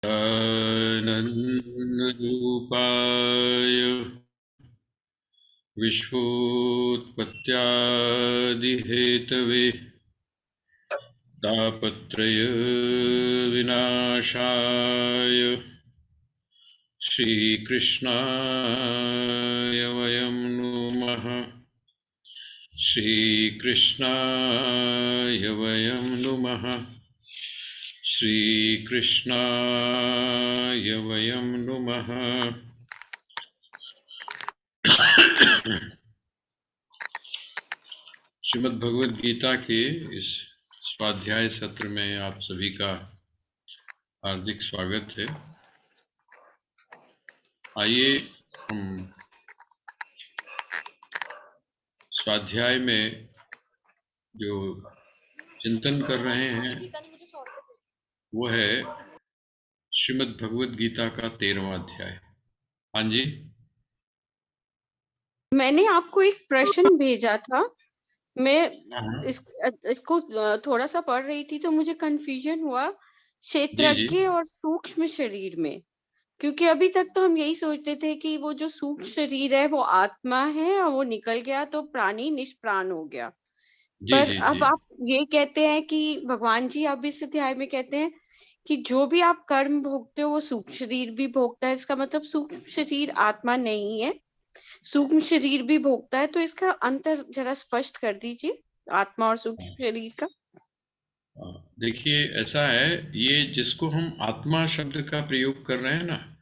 आनन्दरूपाय विश्वोत्पत्त्यादिहेतवे तापत्रय विनाशाय श्रीकृष्णाय वयं नुमः। श्रीकृष्णाय वयं नुमः। श्रीकृष्णाय वयं नुमः। श्रीमद् भगवद गीता के इस स्वाध्याय सत्र में आप सभी का हार्दिक स्वागत है। आइए हम स्वाध्याय में जो चिंतन कर रहे हैं वो है श्रीमद् भगवद गीता का 13वां अध्याय। हाँ जी, मैंने आपको एक प्रश्न भेजा था। मैं इसको थोड़ा सा पढ़ रही थी तो मुझे कंफ्यूजन हुआ क्षेत्रज्ञ और सूक्ष्म शरीर में, क्योंकि अभी तक तो हम यही सोचते थे कि वो जो सूक्ष्म शरीर है वो आत्मा है और वो निकल गया तो प्राणी निष्प्राण हो गया। पर अब आप ये कहते हैं कि भगवान जी अब इस अध्याय में कहते हैं कि जो भी आप कर्म भोगते हो वो सूक्ष्म शरीर भी भोगता है। इसका मतलब सूक्ष्म शरीर आत्मा नहीं है, सूक्ष्म शरीर भी भोगता है। तो इसका अंतर जरा स्पष्ट कर दीजिए, आत्मा और सूक्ष्म शरीर का। देखिए, ऐसा है, ये जिसको हम आत्मा शब्द का प्रयोग कर रहे हैं ना,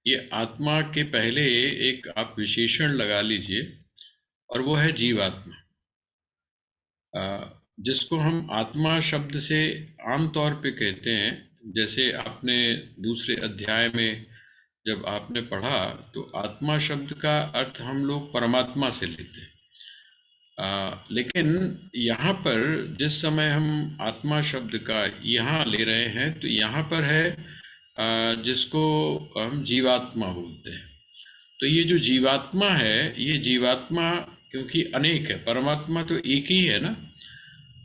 ये आत्मा के पहले एक आप विशेषण लगा लीजिए और वो है जीवात्मा। जिसको हम आत्मा शब्द से आम तौर पे कहते हैं, जैसे आपने दूसरे अध्याय में जब आपने पढ़ा तो आत्मा शब्द का अर्थ हम लोग परमात्मा से लेते हैं। लेकिन यहाँ पर जिस समय हम आत्मा शब्द का यहाँ ले रहे हैं तो यहाँ पर है जिसको हम जीवात्मा बोलते हैं। तो ये जो जीवात्मा है, ये जीवात्मा क्योंकि अनेक है, परमात्मा तो एक ही है ना।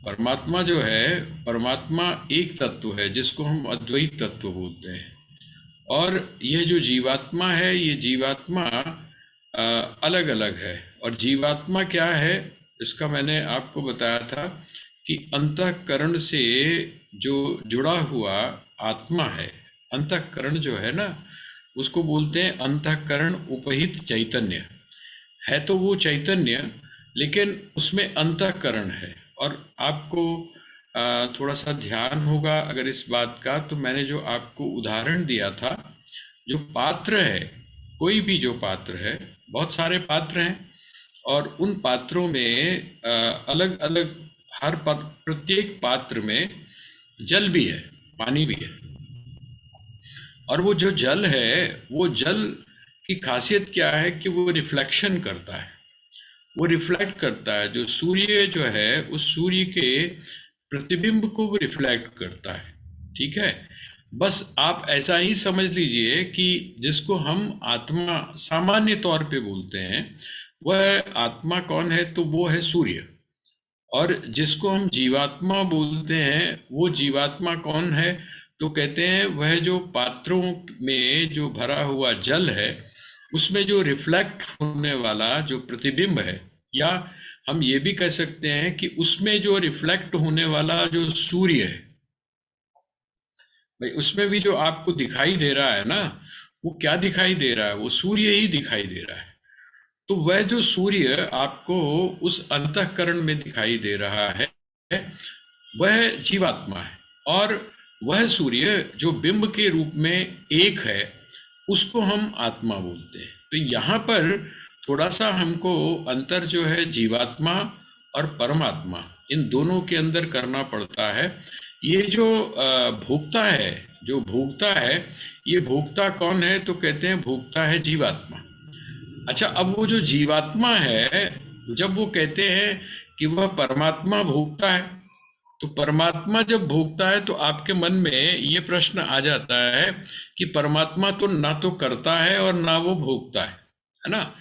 परमात्मा जो है, परमात्मा एक तत्व है जिसको हम अद्वैत तत्व बोलते हैं। और ये जो जीवात्मा है, ये जीवात्मा अलग अलग है। और जीवात्मा क्या है, इसका मैंने आपको बताया था कि अंतःकरण से जो जुड़ा हुआ आत्मा है, अंतःकरण जो है ना, उसको बोलते हैं अंतःकरण उपहित चैतन्य। है तो वो चैतन्य, लेकिन उसमें अंतःकरण है। और आपको थोड़ा सा ध्यान होगा अगर इस बात का, तो मैंने जो आपको उदाहरण दिया था, जो पात्र है, कोई भी जो पात्र है, बहुत सारे पात्र हैं और उन पात्रों में अलग अलग हर प्रत्येक पात्र में जल भी है, पानी भी है। और वो जो जल है, वो जल की खासियत क्या है कि वो रिफ्लेक्शन करता है, वो रिफ्लेक्ट करता है। जो सूर्य जो है, उस सूर्य के प्रतिबिंब को वो रिफ्लेक्ट करता है। ठीक है, बस आप ऐसा ही समझ लीजिए कि जिसको हम आत्मा सामान्य तौर पे बोलते हैं, वह आत्मा कौन है, तो वो है सूर्य। और जिसको हम जीवात्मा बोलते हैं, वो जीवात्मा कौन है, तो कहते हैं वह जो पात्रों में जो भरा हुआ जल है, उसमें जो रिफ्लेक्ट होने वाला जो प्रतिबिंब है, या हम ये भी कह सकते हैं कि उसमें जो रिफ्लेक्ट होने वाला जो सूर्य है, भाई उसमें भी जो आपको दिखाई दे रहा है ना, वो क्या दिखाई दे रहा है, वो सूर्य ही दिखाई दे रहा है। तो वह जो सूर्य आपको उस अंतःकरण में दिखाई दे रहा है, वह जीवात्मा है। और वह सूर्य जो बिंब के रूप में एक है, उसको हम आत्मा बोलते हैं। तो यहाँ पर थोड़ा सा हमको अंतर जो है जीवात्मा और परमात्मा, इन दोनों के अंदर करना पड़ता है। ये जो भोक्ता है, जो भोक्ता है, ये भोक्ता कौन है, तो कहते हैं भोक्ता है जीवात्मा। अच्छा, अब वो जो जीवात्मा है, जब वो कहते हैं कि वह परमात्मा भोगता है, तो परमात्मा जब भोगता है तो आपके मन में ये प्रश्न आ जाता है कि परमात्मा तो ना तो करता है और ना वो भोगता है ना।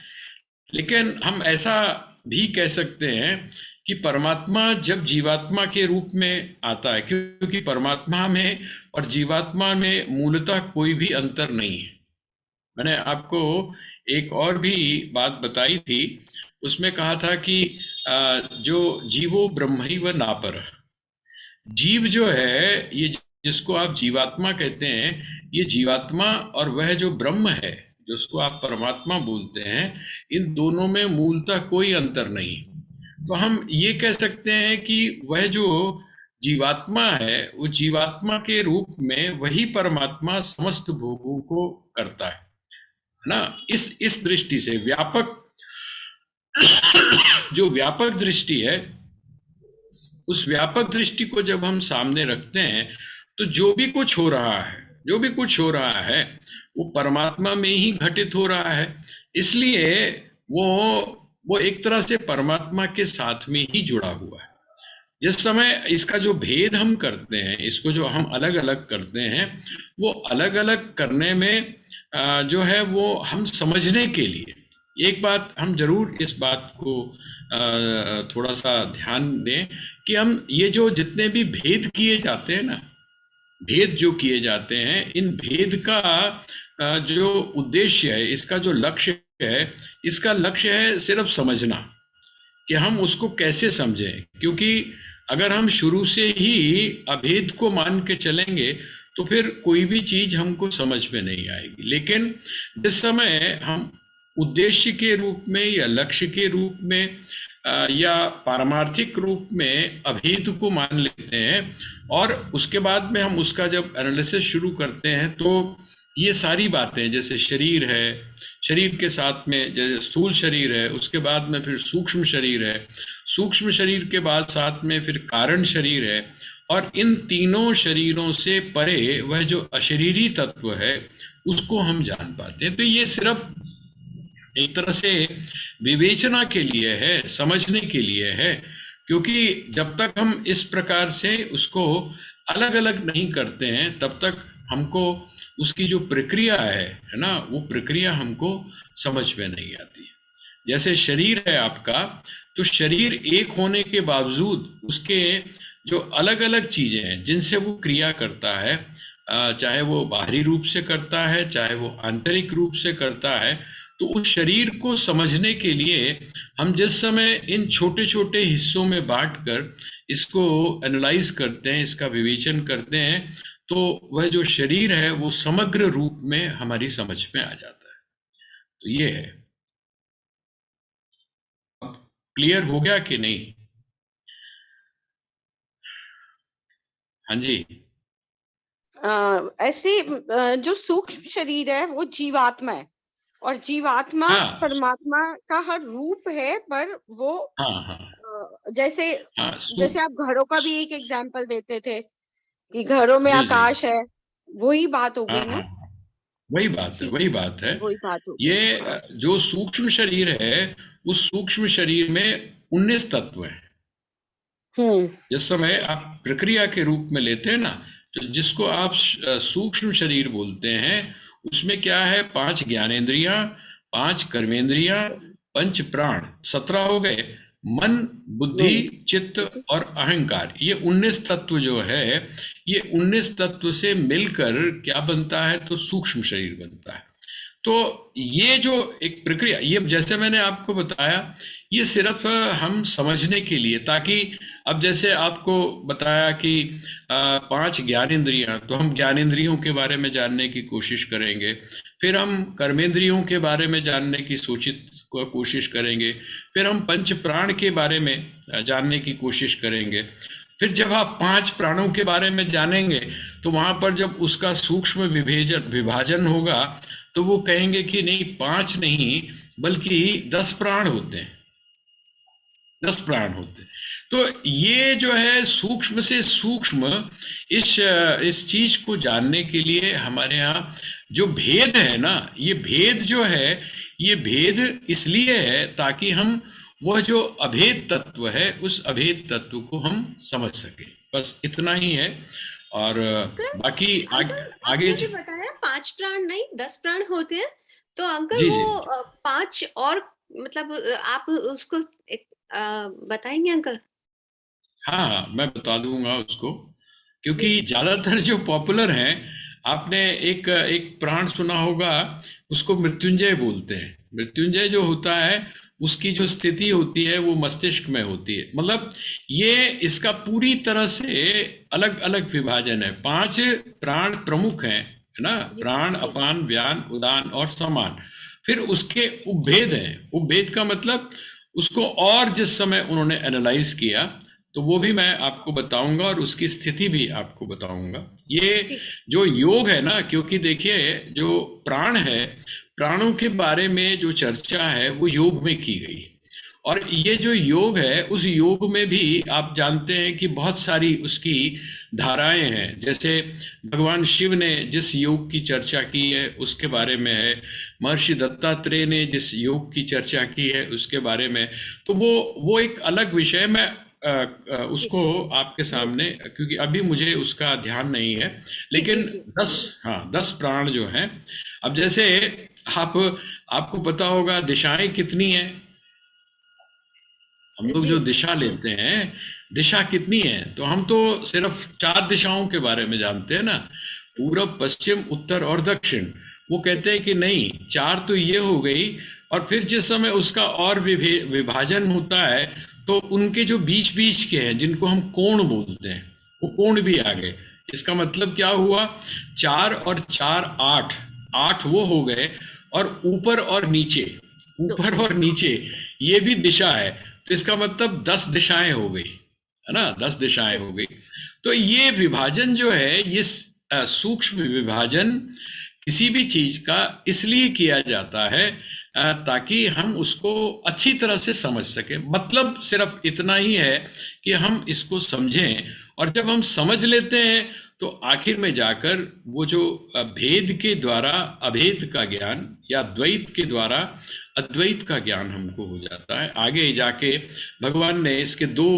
लेकिन हम ऐसा भी कह सकते हैं कि परमात्मा जब जीवात्मा के रूप में आता है, क्योंकि परमात्मा में और जीवात्मा में मूलतः कोई भी अंतर नहीं है। मैंने आपको एक और भी बात बताई थी, उसमें कहा था कि जो जीवो ब्रह्मैव नापरः, जीव जो है, ये जिसको आप जीवात्मा कहते हैं, ये जीवात्मा और वह जो ब्रह्म है, जिसको आप परमात्मा बोलते हैं, इन दोनों में मूलतः कोई अंतर नहीं। तो हम ये कह सकते हैं कि वह जो जीवात्मा है, वो जीवात्मा के रूप में वही परमात्मा समस्त भोगों को करता है ना। इस दृष्टि से व्यापक जो व्यापक दृष्टि है, उस व्यापक दृष्टि को जब हम सामने रखते हैं, तो जो भी कुछ हो रहा है, जो भी कुछ हो रहा है, वो परमात्मा में ही घटित हो रहा है। इसलिए वो एक तरह से परमात्मा के साथ में ही जुड़ा हुआ है। जिस समय इसका जो भेद हम करते हैं, इसको जो हम अलग अलग करते हैं, वो अलग अलग करने में जो है वो हम समझने के लिए, एक बात हम जरूर इस बात को थोड़ा सा ध्यान दें कि हम ये जो जितने भी भेद किए जाते हैं ना, भेद जो किए जाते हैं, इन भेद का जो उद्देश्य है, इसका जो लक्ष्य है, इसका लक्ष्य है सिर्फ समझना कि हम उसको कैसे समझें। क्योंकि अगर हम शुरू से ही अभेद को मान के चलेंगे तो फिर कोई भी चीज हमको समझ में नहीं आएगी। लेकिन जिस समय हम उद्देश्य के रूप में या लक्ष्य के रूप में या पारमार्थिक रूप में अभेद को मान लेते हैं और उसके बाद में हम उसका जब एनालिसिस शुरू करते हैं, तो ये सारी बातें, जैसे शरीर है, शरीर के साथ में जैसे स्थूल शरीर है, उसके बाद में फिर सूक्ष्म शरीर है, सूक्ष्म शरीर के बाद साथ में फिर कारण शरीर है, और इन तीनों शरीरों से परे वह जो अशरीरी तत्व है उसको हम जान पाते हैं। तो ये सिर्फ एक तरह से विवेचना के लिए है, समझने के लिए है, क्योंकि जब तक हम इस प्रकार से उसको अलग अलग नहीं करते हैं, तब तक हमको उसकी जो प्रक्रिया है ना, वो प्रक्रिया हमको समझ में नहीं आती। जैसे शरीर है आपका, तो शरीर एक होने के बावजूद उसके जो अलग अलग चीजें हैं जिनसे वो क्रिया करता है, चाहे वो बाहरी रूप से करता है, चाहे वो आंतरिक रूप से करता है, तो उस शरीर को समझने के लिए हम जिस समय इन छोटे छोटे हिस्सों में बांटकर इसको एनालाइज करते हैं, इसका विवेचन करते हैं, तो वह जो शरीर है वो समग्र रूप में हमारी समझ में आ जाता है। तो ये है। अब क्लियर हो गया कि नहीं? हाँ जी। ऐसे जो सूक्ष्म शरीर है वो जीवात्मा है, और जीवात्मा हाँ, परमात्मा का हर रूप है, पर वो हाँ, हाँ, जैसे हाँ, जैसे आप घरों का भी एक एग्जाम्पल देते थे कि घरों में जी जी, आकाश है, वही बात हो हाँ गई हाँ ना। हाँ, वही बात है, ठीक, वही बात है। वही बात हो गई। ये जो सूक्ष्म शरीर है, उस सूक्ष्म शरीर में 19 तत्व हैं। हम्म जिस समय आप प्रक्रिया के रूप में लेते हैं ना, तो जिसको आप सूक्ष्म शरीर बोलते हैं, उसमें क्या है, 5 ज्ञानेंद्रियां, 5 कर्मेंद्रियां, पंच प्राण, 17 हो गए, मन, बुद्धि, हम्म चित्त और अहंकार। ये 19 तत्व जो है, ये 19 तत्व से मिलकर क्या बनता है, तो सूक्ष्म शरीर बनता है। तो ये जो एक प्रक्रिया, ये जैसे मैंने आपको बताया, ये सिर्फ हम समझने के लिए, ताकि अब जैसे आपको बताया कि 5 ज्ञानेंद्रियां, तो हम ज्ञानेंद्रियों के बारे में जानने की कोशिश करेंगे, फिर हम कर्मेंद्रियों के बारे में जानने की कोशिश करेंगे, फिर हम पंच प्राण के बारे में जानने की कोशिश करेंगे। फिर जब आप 5 प्राणों के बारे में जानेंगे, तो वहां पर जब उसका सूक्ष्म विभाजन होगा, तो वो कहेंगे कि नहीं, 5 नहीं बल्कि 10 प्राण होते हैं, 10 प्राण होते हैं। तो ये जो है सूक्ष्म से सूक्ष्म, इस चीज को जानने के लिए हमारे यहाँ जो भेद है ना, ये भेद जो है, ये भेद इसलिए है ताकि हम वह जो अभेद तत्व है, उस अभेद तत्व को हम समझ सके। बस इतना ही है। और अंकल, बाकी अंकल आगे आपने जो बताया 5 प्राण नहीं 10 प्राण होते हैं, तो अंकल जी वो जी, 5 और मतलब आप उसको बताएंगे अंकल? हाँ, मैं बता दूंगा उसको, क्योंकि ज्यादातर जो पॉपुलर हैं, आपने एक एक प्राण सुना होगा, उसको मृत्युंजय बोलते हैं। मृत्युंजय जो होता है, उसकी जो स्थिति होती है वो मस्तिष्क में होती है। मतलब ये इसका पूरी तरह से अलग अलग विभाजन है। 5 प्राण प्रमुख हैं, है ना? जी प्राण, जी अपान, व्यान, उदान और समान। फिर उसके उपभेद हैं। उपभेद का मतलब उसको और जिस समय उन्होंने एनालाइज किया, तो वो भी मैं आपको बताऊंगा और उसकी स्थिति भी आपको बताऊंगा। ये ठीक। जो योग है ना, क्योंकि देखिए जो प्राण है, प्राणों के बारे में जो चर्चा है वो योग में की गई। और ये जो योग है, उस योग में भी आप जानते हैं कि बहुत सारी उसकी धाराएं हैं। जैसे भगवान शिव ने जिस योग की चर्चा की है उसके बारे में है, महर्षि दत्तात्रेय ने जिस योग की चर्चा की है उसके बारे में। तो वो एक अलग विषय में उसको आपके सामने, क्योंकि अभी मुझे उसका ध्यान नहीं है, जी जी लेकिन जी 10 प्राण जो हैं। अब जैसे आप आपको पता होगा दिशाएं कितनी हैं। हम लोग जी जो दिशा लेते हैं, दिशा कितनी है? तो हम तो सिर्फ 4 दिशाओं के बारे में जानते हैं ना, पूरब, पश्चिम, उत्तर और दक्षिण। वो कहते हैं कि नहीं, 4 तो ये हो गई, और फिर जिस समय उसका और विभाजन होता है, तो उनके जो बीच बीच के हैं, जिनको हम कोण बोलते हैं, वो कोण भी आ गए। इसका मतलब क्या हुआ? 4 और 4 8, 8 वो हो गए, और ऊपर और नीचे, ऊपर और नीचे ये भी दिशा है। तो इसका मतलब 10 दिशाएं हो गई, है ना? 10 दिशाएं हो गई। तो ये विभाजन जो है, ये सूक्ष्म विभाजन किसी भी चीज का इसलिए किया जाता है ताकि हम उसको अच्छी तरह से समझ सके। मतलब सिर्फ इतना ही है कि हम इसको समझें, और जब हम समझ लेते हैं तो आखिर में जाकर वो जो भेद के द्वारा अभेद का ज्ञान, या द्वैत के द्वारा अद्वैत का ज्ञान हमको हो जाता है। आगे जाके भगवान ने इसके 2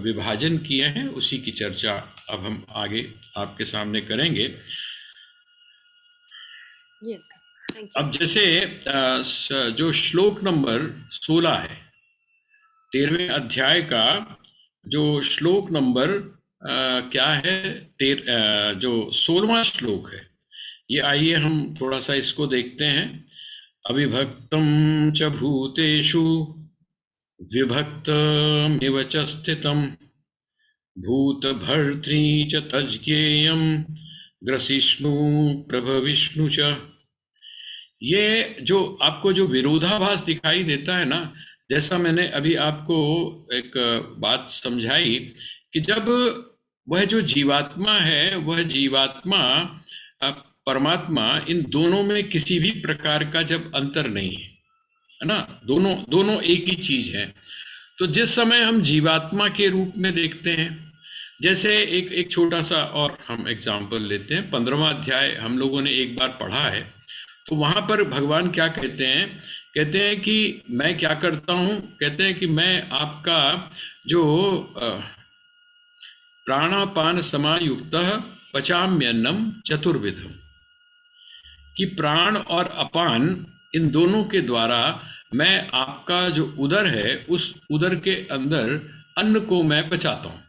विभाजन किए हैं, उसी की चर्चा अब हम आगे आपके सामने करेंगे। अब जैसे जो श्लोक नंबर 16 है, 13वें अध्याय का जो श्लोक नंबर क्या है, जो 16वां श्लोक है, ये आइए हम थोड़ा सा इसको देखते हैं। अविभक्तम च भूतेषु विभक्तमिव च स्थितम भूत भर्तृ च तज्ज्ञेयम ग्रसिष्णु प्रभविष्णु च। ये जो आपको जो विरोधाभास दिखाई देता है ना, जैसा मैंने अभी आपको एक बात समझाई, कि जब वह जो जीवात्मा है, वह जीवात्मा परमात्मा, इन दोनों में किसी भी प्रकार का जब अंतर नहीं है ना, दोनों दोनों एक ही चीज है। तो जिस समय हम जीवात्मा के रूप में देखते हैं, जैसे एक एक छोटा सा और हम एग्जाम्पल लेते हैं, 15वां अध्याय हम लोगों ने एक बार पढ़ा है। तो वहां पर भगवान क्या कहते हैं? कहते हैं कि मैं क्या करता हूं? कहते हैं कि मैं आपका जो प्राणापान समायुक्त पचाम्यन्नम चतुर्विधम, कि प्राण और अपान, इन दोनों के द्वारा मैं आपका जो उदर है, उस उदर के अंदर अन्न को मैं पचाता हूं।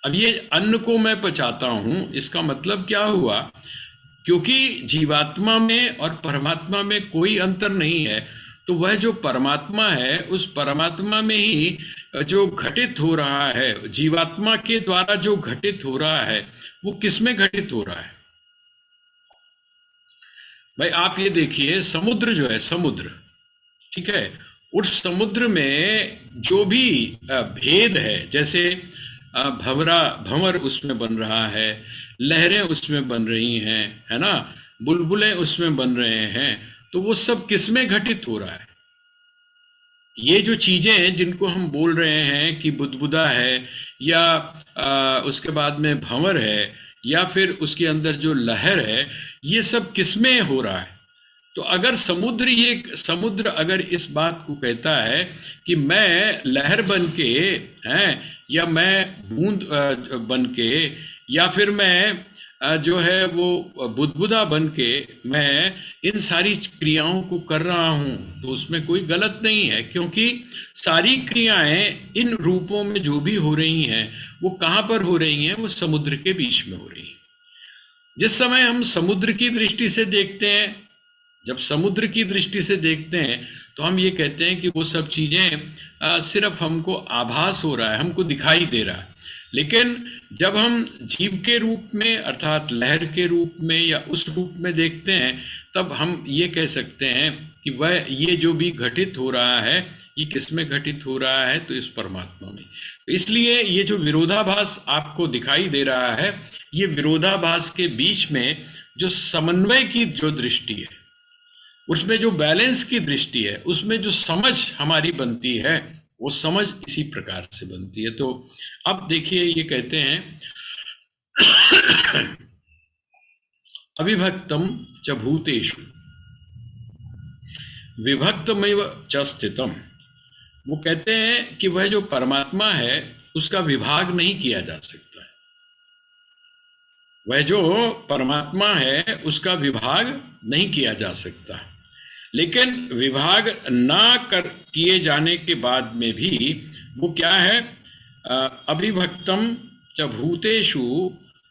अब ये अन्न को मैं पचाता हूं, इसका मतलब क्या हुआ? क्योंकि जीवात्मा में और परमात्मा में कोई अंतर नहीं है, तो वह जो परमात्मा है, उस परमात्मा में ही जो घटित हो रहा है, जीवात्मा के द्वारा जो घटित हो रहा है, वो किसमें घटित हो रहा है? भाई आप ये देखिए, समुद्र जो है, समुद्र, ठीक है, उस समुद्र में जो भी भेद है, जैसे भंवर उसमें बन रहा है, लहरें उसमें बन रही हैं, है ना, बुलबुलें उसमें बन रहे हैं, तो वो सब किसमें घटित हो रहा है? ये जो चीजें हैं जिनको हम बोल रहे हैं कि बुदबुदा है, या उसके बाद में भंवर है, या फिर उसके अंदर जो लहर है, ये सब किसमें हो रहा है? तो अगर समुद्र अगर इस बात को कहता है कि मैं लहर बन के, हैं, या मैं बूंद बन के, या फिर मैं जो है वो बुदबुदा बन के मैं इन सारी क्रियाओं को कर रहा हूं, तो उसमें कोई गलत नहीं है, क्योंकि सारी क्रियाएं इन रूपों में जो भी हो रही हैं वो कहां पर हो रही हैं? वो समुद्र के बीच में हो रही हैं। जिस समय हम समुद्र की दृष्टि से देखते हैं, जब समुद्र की दृष्टि से देखते हैं तो हम ये कहते हैं कि वो सब चीजें सिर्फ हमको आभास हो रहा है, हमको दिखाई दे रहा है। लेकिन जब हम जीव के रूप में अर्थात लहर के रूप में या उस रूप में देखते हैं, तब हम ये कह सकते हैं कि वह ये जो भी घटित हो रहा है ये किस में घटित हो रहा है? तो इस परमात्मा में। तो इसलिए ये जो विरोधाभास आपको दिखाई दे रहा है, ये विरोधाभास के बीच में जो समन्वय की जो दृष्टि है, उसमें जो बैलेंस की दृष्टि है, उसमें जो समझ हमारी बनती है, वो समझ इसी प्रकार से बनती है। तो अब देखिए ये कहते हैं अविभक्तम च भूतेषु विभक्तमेव च स्थितम। वो कहते हैं कि वह जो परमात्मा है उसका विभाग नहीं किया जा सकता है। वह जो परमात्मा है उसका विभाग नहीं किया जा सकता, लेकिन विभाग ना कर किए जाने के बाद में भी वो क्या है? अविभक्तम च भूतेषु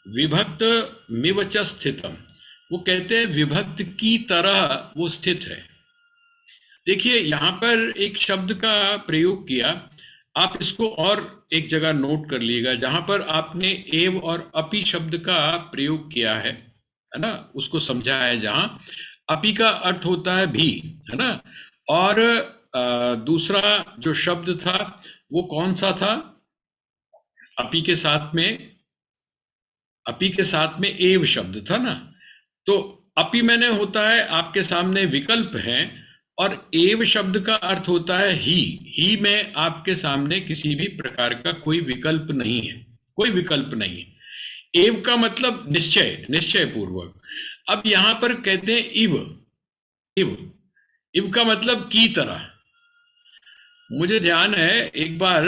विभक्त मिव च स्थितम। वो कहते हैं विभक्त की तरह वो स्थित है। देखिए यहाँ पर एक शब्द का प्रयोग किया, आप इसको और एक जगह नोट कर लीजिएगा, जहां पर आपने एव और अपि शब्द का प्रयोग किया है ना, उसको समझा है। जहां अपि का अर्थ होता है भी, है ना, और दूसरा जो शब्द था वो कौन सा था? अपि के साथ में एव शब्द था ना। तो अपि मैंने होता है आपके सामने विकल्प है, और एव शब्द का अर्थ होता है ही में आपके सामने किसी भी प्रकार का कोई विकल्प नहीं है, कोई विकल्प नहीं है। एव का मतलब निश्चय पूर्वक। अब यहां पर कहते हैं इव का मतलब की तरह। मुझे ध्यान है एक बार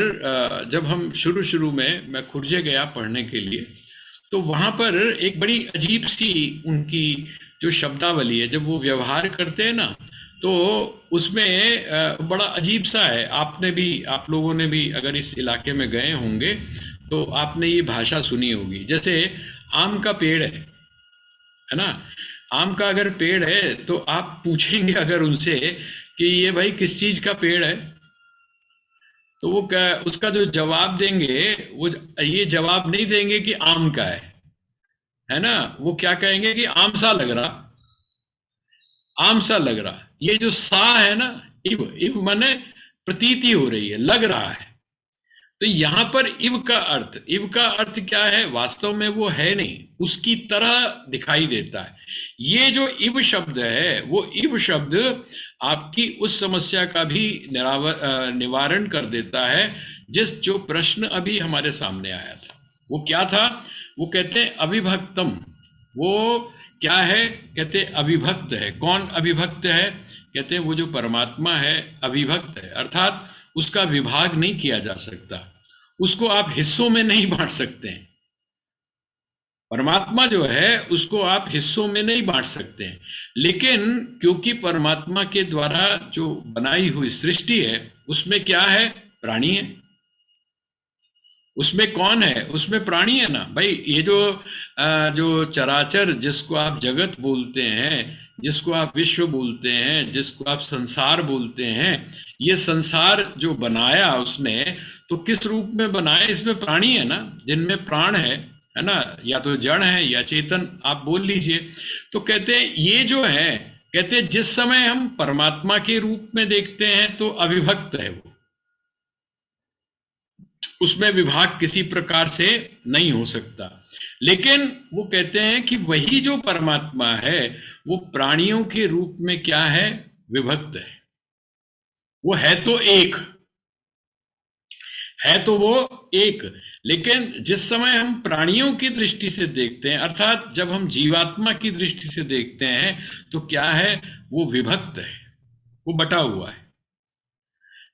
जब हम शुरू में मैं खुर्जे गया पढ़ने के लिए, तो वहां पर एक बड़ी अजीब सी उनकी जो शब्दावली है, जब वो व्यवहार करते हैं ना, तो उसमें बड़ा अजीब सा है। आप लोगों ने भी अगर इस इलाके में गए होंगे तो आपने ये भाषा सुनी होगी। जैसे आम का पेड़ है ना, आम का अगर पेड़ है तो आप पूछेंगे अगर उनसे कि ये भाई किस चीज का पेड़ है, तो वो उसका जो जवाब देंगे वो ये जवाब नहीं देंगे कि आम का है ना, वो क्या कहेंगे कि आम सा लग रहा। ये जो सा है ना, इव माने प्रतीति हो रही है, लग रहा है। तो यहां पर इव का अर्थ क्या है? वास्तव में वो है नहीं, उसकी तरह दिखाई देता है। ये जो इव शब्द है, वो इव शब्द आपकी उस समस्या का भी निवारण कर देता है जो प्रश्न अभी हमारे सामने आया था। वो क्या था? वो कहते हैं अविभक्तम। वो क्या है? कहते अविभक्त है। कौन अविभक्त है? कहते हैं वो जो परमात्मा है अविभक्त है, अर्थात उसका विभाग नहीं किया जा सकता, उसको आप हिस्सों में नहीं बांट सकते हैं। परमात्मा जो है उसको आप हिस्सों में नहीं बांट सकते हैं। लेकिन क्योंकि परमात्मा के द्वारा जो बनाई हुई सृष्टि है उसमें क्या है? प्राणी है। उसमें कौन है? उसमें प्राणी है ना भाई। ये जो चराचर, जिसको आप जगत बोलते हैं, जिसको आप विश्व बोलते हैं, जिसको आप संसार बोलते हैं, ये संसार जो बनाया उसने, तो किस रूप में बनाया? इसमें प्राणी है ना, जिनमें प्राण है ना, या तो जड़ है या चेतन, आप बोल लीजिए। तो कहते हैं ये जो है, कहते हैं जिस समय हम परमात्मा के रूप में देखते हैं तो अविभक्त है वो, उसमें विभाग किसी प्रकार से नहीं हो सकता। लेकिन वो कहते हैं कि वही जो परमात्मा है वो प्राणियों के रूप में क्या है? विभक्त है। वो है तो वो एक, लेकिन जिस समय हम प्राणियों की दृष्टि से देखते हैं, अर्थात जब हम जीवात्मा की दृष्टि से देखते हैं, तो क्या है? वो विभक्त है, वो बटा हुआ है।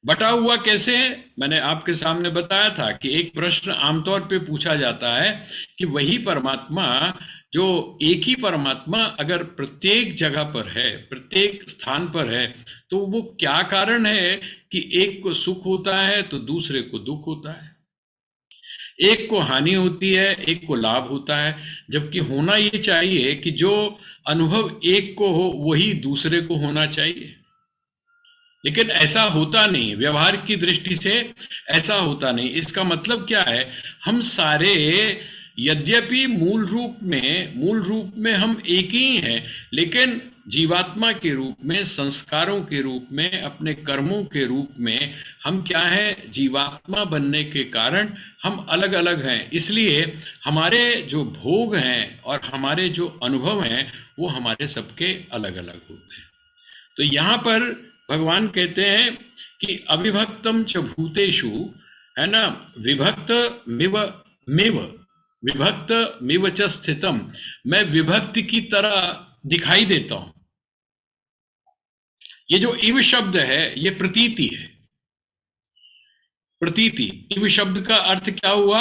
बटा हुआ कैसे है? मैंने आपके सामने बताया था कि एक प्रश्न आमतौर पे पूछा जाता है कि वही परमात्मा जो एक ही परमात्मा अगर प्रत्येक जगह पर है, प्रत्येक स्थान पर है, तो वो क्या कारण है कि एक को सुख होता है तो दूसरे को दुख होता है, एक को हानि होती है एक को लाभ होता है, जबकि होना ये चाहिए कि जो अनुभव एक को हो वही दूसरे को होना चाहिए। लेकिन ऐसा होता नहीं, व्यवहार की दृष्टि से ऐसा होता नहीं। इसका मतलब क्या है, हम सारे यद्यपि मूल रूप में हम एक ही हैं, लेकिन जीवात्मा के रूप में, संस्कारों के रूप में, अपने कर्मों के रूप में हम क्या हैं, जीवात्मा बनने के कारण हम अलग अलग हैं। इसलिए हमारे जो भोग हैं और हमारे जो अनुभव हैं वो हमारे सबके अलग अलग होते हैं। तो यहाँ पर भगवान कहते हैं कि अविभक्तम च भूतेषु, है ना, विभक्त मिव च स्थितम, मैं विभक्त की तरह दिखाई देता हूं। ये जो इव शब्द है ये प्रतीति है। प्रतीति, इव शब्द का अर्थ क्या हुआ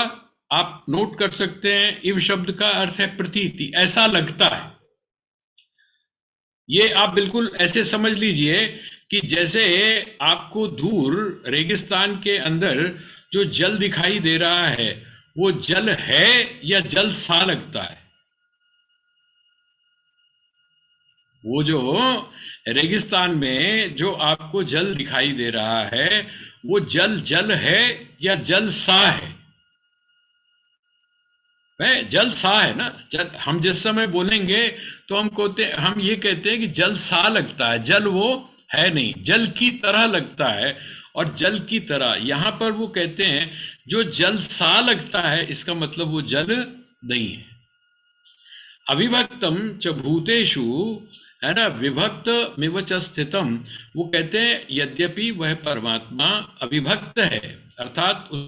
आप नोट कर सकते हैं। इव शब्द का अर्थ है प्रतीति, ऐसा लगता है। ये आप बिल्कुल ऐसे समझ लीजिए कि जैसे आपको दूर रेगिस्तान के अंदर जो जल दिखाई दे रहा है वो जल है या जल सा लगता है। वो जो रेगिस्तान में जो आपको जल दिखाई दे रहा है वो जल है या जल सा है। जल सा है ना। हम जिस समय बोलेंगे तो हम ये कहते हैं कि जल सा लगता है, जल वो है नहीं, जल की तरह लगता है। और जल की तरह यहाँ पर वो कहते हैं जो जल सा लगता है, इसका मतलब वो जल नहीं है। अविभक्तम च भूतेषु, है ना, विभक्त मिव च स्थितम, वो कहते हैं यद्यपि वह परमात्मा अविभक्त है, अर्थात